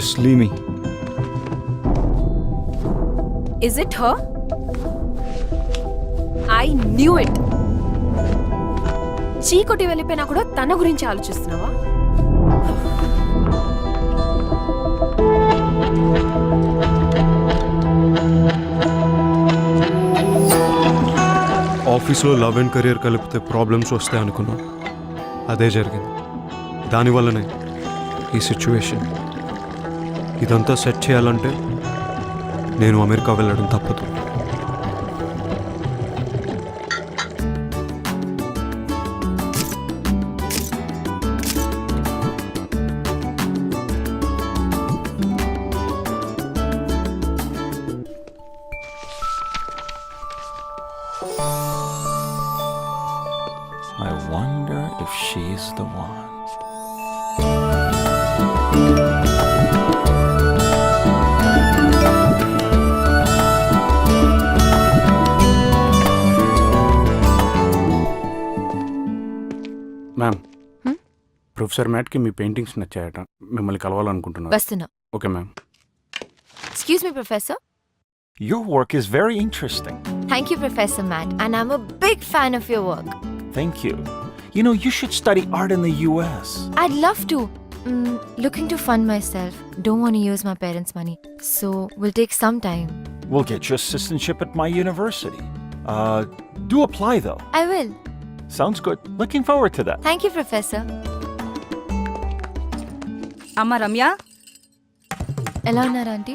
Just leave me. Is it her? I knew it. చీకొట్టి వెళ్ళిపోయినా కూడా తన గురించి ఆలోచిస్తున్నావా? ఆఫీస్లో లవ్ అండ్ కెరియర్ కలిపితే ప్రాబ్లమ్స్ వస్తాయి అనుకున్నా. అదే జరిగింది. దానివల్లనే ఈ సిచ్యువేషన్. ఇదంతా సెట్ చేయాలంటే నేను అమెరికా వెళ్ళడం తప్పదు. I wonder if she's the one. Ma'am, professor మ్యాట్కి మీ పెయింటింగ్స్ నచ్చాయట. మిమ్మల్ని కలవాలనుకుంటున్నారు. వస్తున్నా. Okay ma'am. Excuse me, Professor. Your work is very interesting. Thank you, Professor Matt, and I'm a big fan of your work. Thank you. You know, you should study art in the US. I'd love to. Looking to fund myself. Don't want to use my parents' money. So, will take some time. We'll get you assistantship at my university. Do apply though. I will. Sounds good. Looking forward to that. Thank you, Professor. అమ్మ రమ్య, ఎలా ఉన్నారు aunty?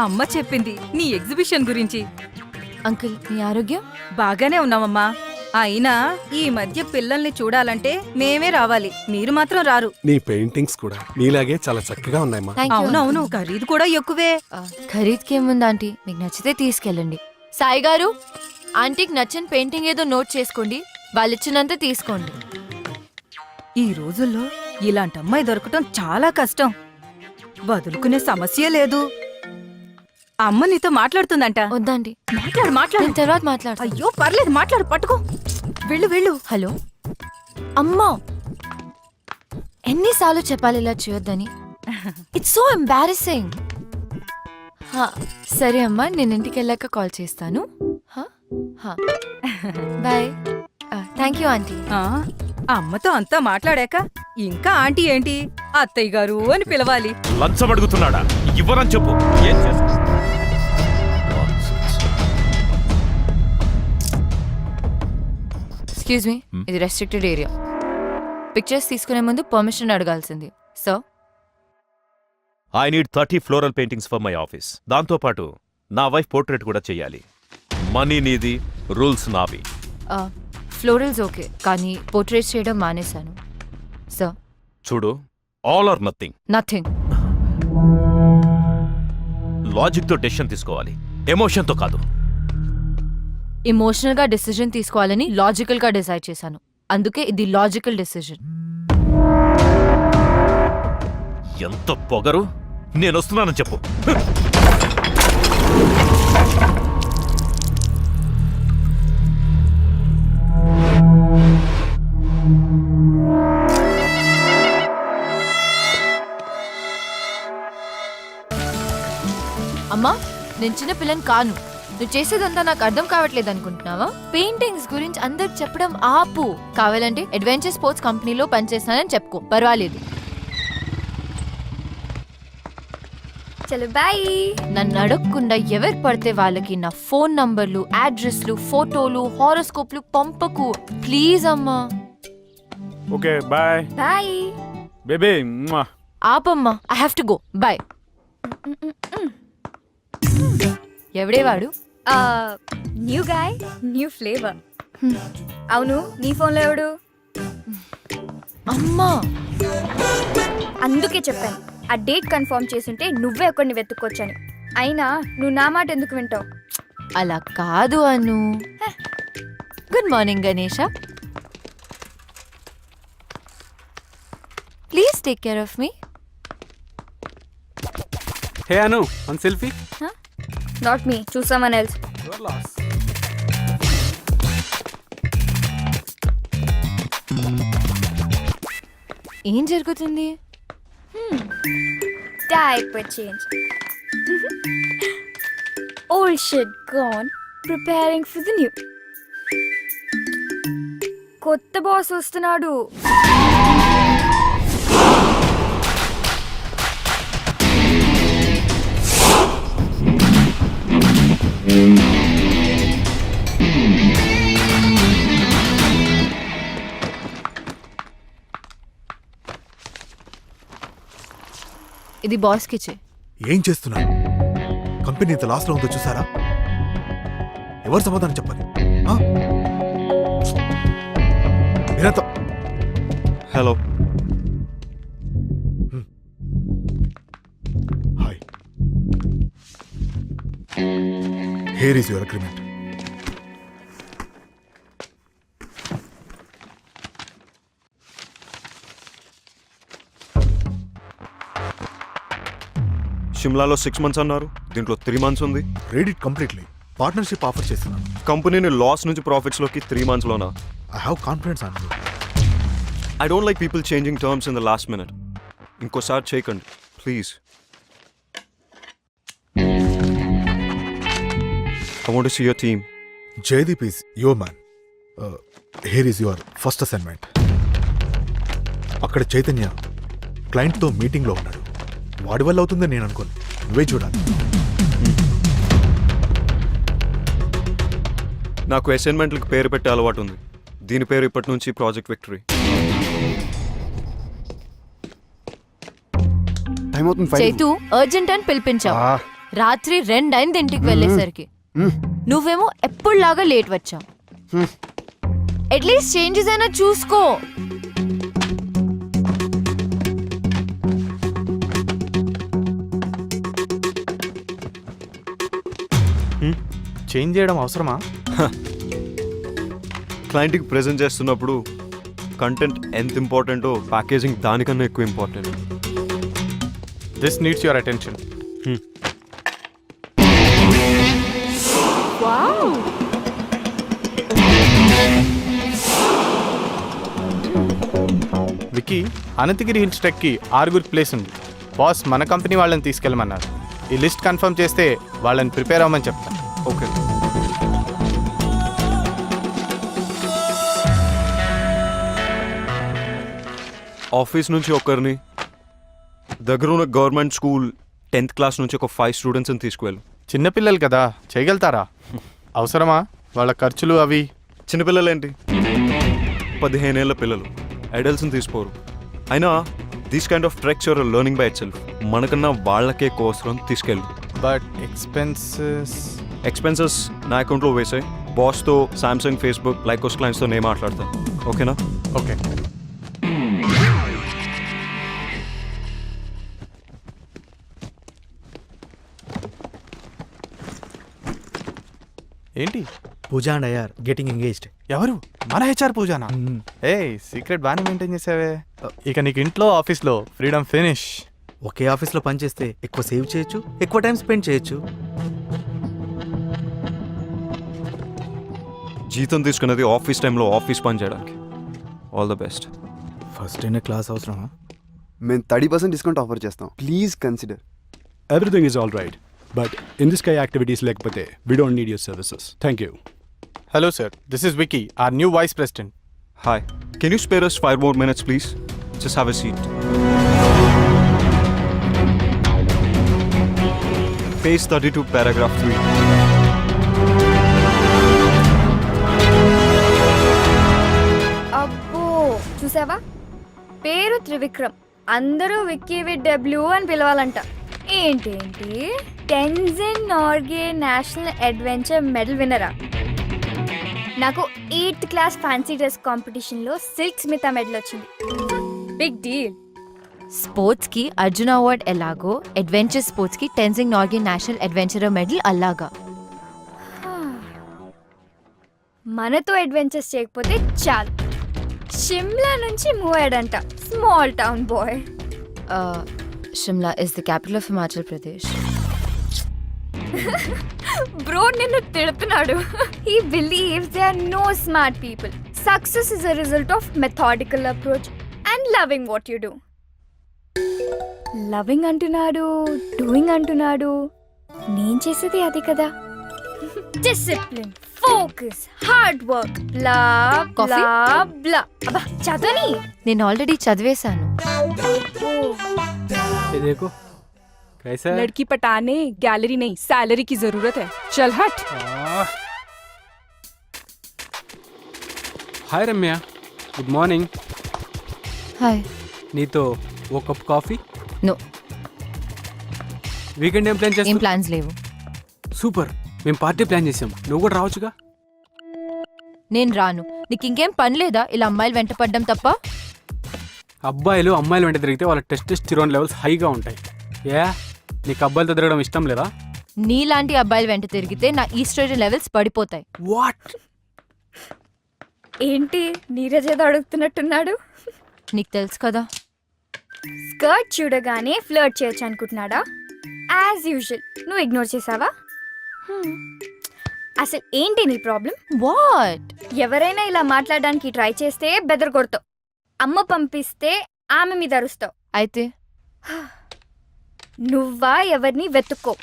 అమ్మ చెప్పింది నీ exhibition గురించి. Uncle, మీ ఆరోగ్యం? బాగానే ఉన్నామమ్మా. అయినా ఈ మధ్య పిల్లల్ని చూడాలంటే మేమే రావాలి, మీరు మాత్రం రారు. నీ పెయింటింగ్స్ కూడా నీలాగే చాలా చక్కగా ఉన్నాయమ్మా. Thank you. అవునవును, ఖరీదు కూడా ఎక్కువే. ఖరీదుకి ఏముంది ఆంటీ, మీకు నచ్చితే తీసుకెళ్ళండి. సాయి గారు, ఆంటీకి నచ్చిన పెయింటింగ్ ఏదో నోట్ చేసుకోండి, వాళ్ళు ఇచ్చినంత తీసుకోండి. ఈ రోజుల్లో ఇలాంటి అమ్మాయి దొరకటం చాలా కష్టం. వదులుకునే సమస్య లేదు. అమ్మ నీతో మాట్లాడుతుందంట. వద్దండి, మాట్లాడు మాట్లాడు. నేను తర్వాత మాట్లాడతా. అయ్యో పర్లేదు, మాట్లాడు, పట్టుకో. వెళ్ళు వెళ్ళు. హలో అమ్మా, ఎన్నిసార్లు చెప్పాలి ఇలా చేయొద్దని? It's so embarrassing. సరే అమ్మా, నేను ఇంటికి వెళ్ళాక కాల్ చేస్తాను. బాయ్. Thank you aunty. అమ్మతో అంతా మాట్లాడాక ఇంకా ఆంటీ ఏంటి, అత్తయ్య గారు అని పిలవాలి. లంచం అడుగుతున్నాడా? ఇవ్వరని చెప్పు. ఏం చేస్తా? ఎక్స్క్యూజ్ మీ, ఇది రెస్ట్రిక్టెడ్ ఏరియా. పిక్చర్స్ తీసుకునే ముందు పర్మిషన్ అడగాల్సింది. So I need 30 floral paintings for my office. దాంతోపాటు నా వైఫ్ పోర్ట్రేట్ కూడా చెయ్యాలి. మనీ నీది, రూల్స్ నావి. ఫ్లోరల్స్ ఓకే, కానీ పోర్ట్రేట్స్ చేయడం మానేశాను. సో చూడు, ఆల్ ఆర్ నథింగ్. నథింగ్. లాజిక్తో డెసిషన్ తీసుకోవాలి, ఎమోషన్తో కాదు. ఎమోషనల్ గా డెసిజన్ తీసుకోవాలని లాజికల్ గా డిసైడ్ చేశాను. అందుకే ఇది లాజికల్ డెసిజన్. ఎంత పొగరు! నేను వస్తున్నానని చెప్పు. అమ్మా, నేను చిన్న పిల్లని కాను. నువ్వు చేసేదంతా నాకు అర్థం కావట్లేదు అనుకుంటున్నావా? పెయింటింగ్స్ గురించి అందరికి చెప్పడం ఆపు. కావాలంటే అడ్వెంచర్ స్పోర్ట్స్ కంపెనీలో పనిచేస్తానని చెప్పుకో, పర్వాలేదు. చలో బాయ్. నన్ను అడగకుండా ఎవరు పడితే వాళ్ళకి నా ఫోన్ నంబర్లు, అడ్రస్లు, ఫోటోలు, హారోస్కోప్లు పంపకు ప్లీజ్ అమ్మా. Okay bye. Bye baby. ఆపమ్మా, I have to go. Bye. ఎవడే వాడు? New guy, new flavour. అవును, నీ ఫోన్లో ఎవడు? అమ్మా, అందుకే చెప్పాను ఆ డేట్ కన్ఫర్మ్ చేసుంటే నువ్వే ఒకరిని వెతుక్కొచ్చాను. అయినా నువ్వు నా మాట ఎందుకు వింటావు? అలా కాదు Anu. Good morning Ganesha. Please take care of me. Hey Anu, one selfie. Not me, choose someone else. ఏం జరుగుతుంది? diaper change. Old shit gone, preparing for the new. కొత్త బాస్ వస్తున్నాడు. ఇది బాస్కి ఇచ్చే. ఏం చేస్తున్నారు? కంపెనీ ఇంత లాస్లో ఉందో చూసారా? ఎవరు సమాధానం చెప్పాలి? ఆ? మీరంతా hello. Hi. Here is your agreement. షిమ్లాలో 6 months అన్నారు, దీంట్లో 3 months ఉంది. Read it completely. Partnership offer చేస్తున్నాను. కంపెనీని లాస్ నుంచి ప్రాఫిట్స్లోకి 3 monthsలోనా? I have confidence on you. I don't like people changing terms in the last minute. ఇంకోసారి చేయకండి please. I want to see your team. Jaydeep is your man. Here is your first assignment. అక్కడ చైతన్య క్లయింట్తో మీటింగ్లో ఉన్నాడు. వాడి వల్ల అవుతుందని నేను అనుకోను. నువ్వే చూడాలి. నాకు అసైన్మెంట్లకు పేరు పెట్టే అలవాటు ఉంది. దీని పేరు ఇప్పటి నుంచి ప్రాజెక్ట్ విక్టరీ. చైతు అర్జెంట్ అని పిలిపించావు. రాత్రి 2 అయింది ఇంటికి వెళ్ళేసరికి. నువ్వేమో ఎప్పుడులాగా లేట్ వచ్చావు. అట్లీస్ట్ చేంజెస్ అయినా చూసుకో. చేంజ్ చేయడం అవసరమా? క్లయింట్కి ప్రజెంట్ చేస్తున్నప్పుడు కంటెంట్ ఎంత ఇంపార్టెంటో ప్యాకేజింగ్ దానికన్నా ఎక్కువ important. This needs your attention. Vicky, Anantagiri hills ట్రెక్కి 6 ప్లేస్ ఉంది. బాస్ మన కంపెనీ వాళ్ళని తీసుకెళ్ళమన్నారు. ఈ లిస్ట్ కన్ఫర్మ్ చేస్తే వాళ్ళని ప్రిపేర్ అవ్వమని చెప్తాను. ఓకే. ఆఫీస్ నుంచి ఒకరిని, దగ్గర ఉన్న గవర్నమెంట్ స్కూల్ 10th class నుంచి ఒక 5 స్టూడెంట్స్ని తీసుకువెళ్ళు. చిన్నపిల్లలు కదా, చేయగలుగుతారా? అవసరమా వాళ్ళ ఖర్చులు అవి? చిన్నపిల్లలేంటి, 15 ఏళ్ల పిల్లలు. అడల్ట్స్ని తీసుకోరు. అయినా these kind of treks your learning by itself. మనకన్నా వాళ్ళకే ఎక్కువ అవసరం. తీసుకెళ్ళు. బట్ ఎక్స్పెన్సెస్ నా అకౌంట్లో వేసాయి. బాస్తో, సామ్సంగ్, ఫేస్బుక్, లైకోస్ క్లయింట్స్తో నేను మాట్లాడతాను. ఓకేనా? ఓకే. ఏంటి? Pooja and I are getting engaged. ఎవరు? మన హెచ్ఆర్ పూజానా? ఏ సీక్రెట్ బాగానే మెయింటైన్ చేసావే. ఇక నీకు ఇంట్లో ఆఫీస్లో ఫ్రీడమ్ ఫినిష్. ఒకే ఆఫీస్లో పనిచేస్తే ఎక్కువ సేవ్ చేయొచ్చు, ఎక్కువ టైం స్పెండ్ చేయొచ్చు. జీతం తీసుకున్నది ఆఫీస్ టైంలో ఆఫీస్ పని చేయడానికి. All the best. ఫస్ట్ అయిన క్లాస్ అవసరమా? మేము 30% డిస్కౌంట్ ఆఫర్ చేస్తాం. Please consider. Everything is all right, but in this kind of activities lekapothe, we don't need your services. Thank you. Hello sir, this is Vicky, our new vice president. Hi. Can you spare us 5 more minutes please? Just have a seat. Page 32 paragraph 3. అబ్బో, చూసావా? పేరు త్రివిక్రమ్, అందరూ Vicky with W అని పిలవాలంట. ఏంటేంటి, Tenzing Norgay national adventure medal విన్నరా? నాకు 8th class fancy dress కాంపిటీషన్లో సిల్క్ స్మిత మెడల్ వచ్చింది. Big deal. స్పోర్ట్స్ కి అర్జున అవార్డ్ ఎలాగో, అడ్వెంచర్ స్పోర్ట్స్ కి Tenzing Norgay national adventurer medal అలాగా. మనతో అడ్వెంచర్స్ చేయకపోతే చాలు. షిమ్లా నుంచి మూవ్ అయ్యాడంట. Small town boy. Shimla is the capital of Himachal Pradesh. Bro నిన్ను తిడుతున్నాడు. He believes there are no smart people. Success is a result of methodical approach and loving what you do. Loving అంటున్నాడు, doing అంటున్నాడు. నేను చేసేది అది కదా. డిసిప్లిన్, ఫోకస్, హార్డ్ వర్క్, బ్లా Coffee? బ్లా బ్లా. అబ్బా చదవని. నేను ఆల్రెడీ చదివేశాను. ये देखो कैसा है? लड़की पटाने गैलरी नहीं सैलरी की जरूरत है. चल हट. हाय रम्या, गुड मॉर्निंग. హాయ్. నీతో ఓ కప్ కాఫీ. నో, వీకెండ్ ఏం ప్లాన్ ఏం చేస్తావు? ప్లాన్స్ లేవు. సూపర్, మేము పార్టీ ప్లాన్ చేసాం, నువ్వు కూడా రావచ్చుగా. నేను రాను. నీకు ఇంకేం పని లేదా ఇలా అమ్మాయిలు వెంట పడ్డం తప్ప? అబ్బాయిలు అమ్మాయిల వెంట తిరిగితే వాళ్ళ టెస్టోస్టెరాన్ లెవెల్స్ హైగా ఉంటాయి. ఏ నీకు అబ్బాయిలతో తిరగడం ఇష్టం లేదా? నీలాంటి అబ్బాయిలు వెంట తిరిగితే నా ఈస్ట్రోజన్ లెవెల్స్ పడిపోతాయి. వాట్? ఏంటి నీరజ్ ఏదో అడుగుతున్నట్టున్నాడు. నీకు తెలుసు కదా. స్కర్ట్ చూడగానే ఫ్లర్ట్ చేయొచ్చు అనుకుంటున్నాడా? యాజ్ యూజువల్ నువ్వు ఇగ్నోర్ చేసావా? అసలు ఏంటి నీ ప్రాబ్లం? వాట్? ఎవరైనా ఇలా మాట్లాడడానికి ట్రై చేస్తే బెదర్ కొడతావు. అమ్మ పంపిస్తే ఆమె మీద అరుస్తావు. అయితే నువ్వా ఎవరిని వెతుక్కో.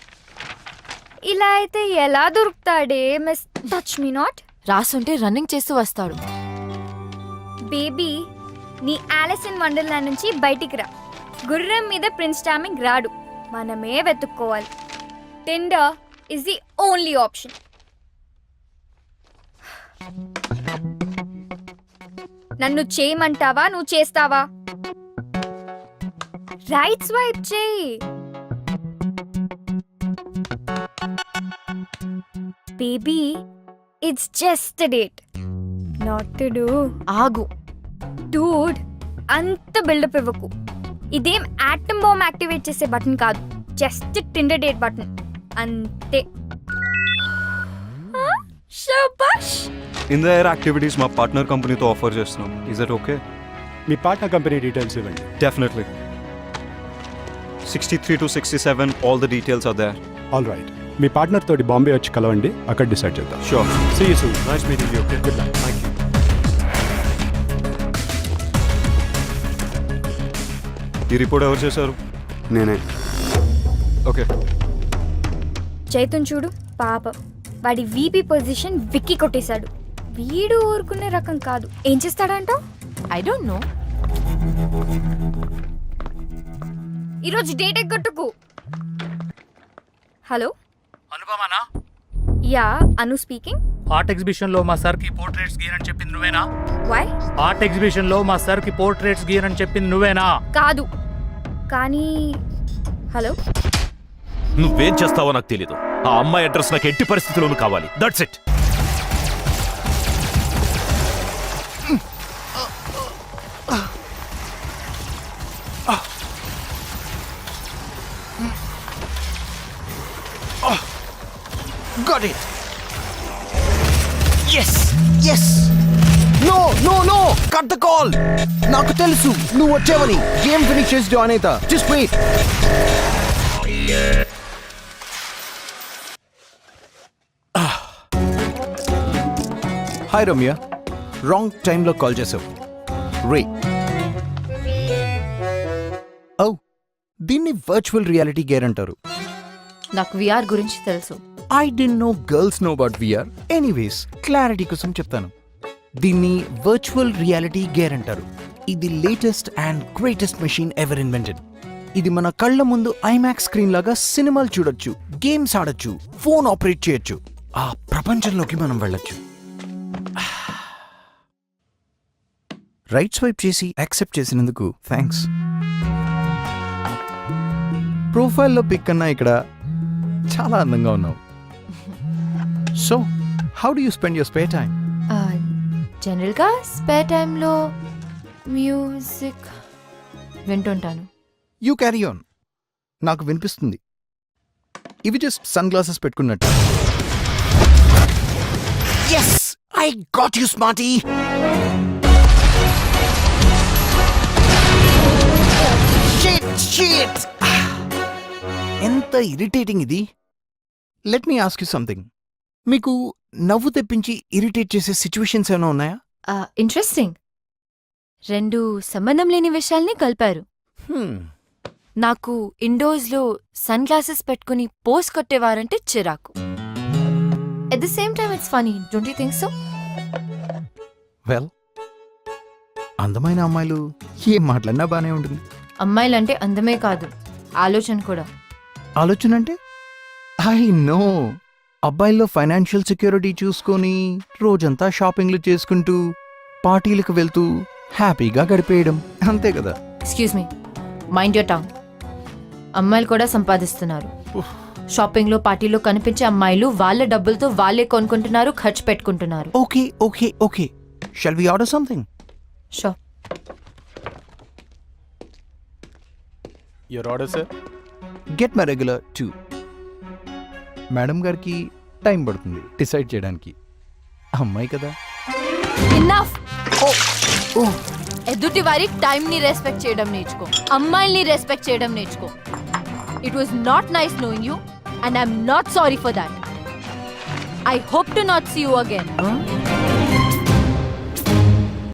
ఇలా అయితే ఎలా దొరుకుతాడే మిస్ టచ్ మీ నాట్. రాసుంటే రన్నింగ్ చేస్తూ వస్తాడు. బేబీ నీ ఆలిస్ ఇన్ వండర్లాండ్ నుంచి బయటికి రా. గుర్రం మీద ప్రిన్స్ చార్మింగ్ రాడు, మనమే వెతుక్కోవాలి. Tinder is the only option. నన్ను చేయమంటావా, నువ్వు చేస్తావా? రైట్ స్వైప్ చేయి. Baby it's just a date, not to do. ఆగు. డూడ్ అంత బిల్డప్ ఇవ్వకు. ఇదేం యాటమ్ బాంబ్ యాక్టివేట్ చేసే బటన్ కాదు, జస్ట్ టిండర్ డేట్ బటన్ అంతే. శబాష్. ఇన్ ద ఎయిర్ యాక్టివిటీస్ మా పార్ట్నర్ కంపెనీతో ఆఫర్ చేస్తున్నాం. Is that okay? మీ పార్ట్నర్ కంపెనీ డీటెయిల్స్ ఇవ్వండి. Definitely. 63 to 67 all the details are there. All right, me partner తోటి బాంబే వచ్చి కలవండి, అక్కడ డిసైడ్ చేద్దాం. Sure. See you soon. Nice meeting you. Okay. Good luck. Thank you. ఈ report ఎవరు చేశారు? నేనే. ఓకే. చైతన్ చూడు పాప, వాడి వీపీ పొజిషన్ విక్కి కొట్టేశాడు. వీడు ఊరుకునే రకం కాదు. ఏం చేస్తాడంటావు? I don't know. ఈరోజు డేట్ ఎగ్గొట్టుకు. హలో అనుపమానా? Yeah, Anu speaking. Art exhibition లో మా సార్ కి పోర్ట్రేట్స్ గీయనని చెప్పింది నువ్వేనా? వై? ఆర్ట్ ఎగ్జిబిషన్ లో మా సార్ కి పోర్ట్రేట్స్ గీయనని చెప్పింది నువ్వేనా? కాదు, కానీ హలో. నువ్వేం చేస్తావో నాకు తెలీదు. ఆ అమ్మాయి అడ్రస్ నాకు ఎట్టి పరిస్థితుల్లోనూ కావాలి. That's it. Got it. Yes. Yes. No, no, no. Cut the call. నాకు తెలుసు నువ్వు వచ్చావని. గేమ్ ఫినిష్ చేసి జాయిన్ అవుతా. Just wait. Hi Ramya, wrong టైంలో కాల్ చేసావు. రే ఓ, దీన్ని వర్చువల్ రియాలిటీ గేర్ అంటారు. నాకు విఆర్ గురించి తెలుసు. I don't know girls know about VR. Anyways clarity కోసం చెప్తాను. దీన్ని వర్చువల్ రియాలిటీ గేర్ అంటారు. ఇది latest and greatest machine ever invented. ఇది మన కళ్ళ ముందు ఐమాక్స్ స్క్రీన్ లాగా సినిమాలు చూడొచ్చు, గేమ్స్ ఆడొచ్చు, ఫోన్ ఆపరేట్ చేయొచ్చు. ఆ ప్రపంచంలోకి మనం వెళ్ళొచ్చు. రైట్ స్వైప్ చేసి యాక్సెప్ట్ చేసినందుకు థ్యాంక్స్. ప్రొఫైల్లో పిక్ కన్నా ఇక్కడ చాలా అందంగా ఉన్నావు. So how do you spend your spare time? జనరల్గా స్పేర్ టైంలో మ్యూజిక్ వింటుంటాను. You carry on. నాకు వినిపిస్తుంది. ఇవి జస్ట్ సన్ గ్లాసెస్ పెట్టుకున్నట్టు. Yes, I got you smarty. ఎంత ఇరిటేటింగ్ ఇది. Let me ask you something. మీకు నవ్వు తెప్పించి ఇరిటేట్ చేసే సిచ్యువేషన్స్ ఏమైనా ఉన్నాయా? ఇంట్రెస్టింగ్. రెండు సంబంధం లేని విషయాల్ని కలిపారు. నాకు ఇండోర్స్ లో సన్ గ్లాసెస్ పెట్టుకుని పోస్ కొట్టేవారంటే చిరాకు. At the same time it's funny, don't you think so? Well, అందమైన అమ్మాయిలు ఏం మాట్లాడినా బానే ఉంటుంది. అమ్మాయిలంటే అందమే కాదు, ఆలోచన కూడా. ఆలోచన అంటే ఐ నో, అబ్బాయిల్లో ఫైనాన్షియల్ సెక్యూరిటీ చూసుకొని రోజంతా షాపింగ్లు చేసుకుంటూ పార్టీలకు వెళ్తూ హ్యాపీగా గడిపేయడం, అంతే కదా. Excuse me, mind your tongue. అమ్మాయిలు కూడా సంపాదిస్తున్నారు. షాపింగ్ లో పార్టీలో కనిపించే అమ్మాయిలు వాళ్ళ డబ్బులతో వాళ్ళే కొనుక్కుంటున్నారు, ఖర్చు పెట్టుకుంటున్నారు. Okay okay okay, shall we order something? Sure. Your order sir. Get my regular 2. Madam గారికి టైం పడుతుంది డిసైడ్ చేయడానికి, అమ్మాయి కదా. ఇన్నఫ్. ఎదుటి వారి టైం ని రెస్పెక్ట్ చేయడం నేర్చుకో, అమ్మాయిల్ని రెస్పెక్ట్ చేయడం నేర్చుకో. It was not nice knowing you and I'm not sorry for that. I hope to not see you again.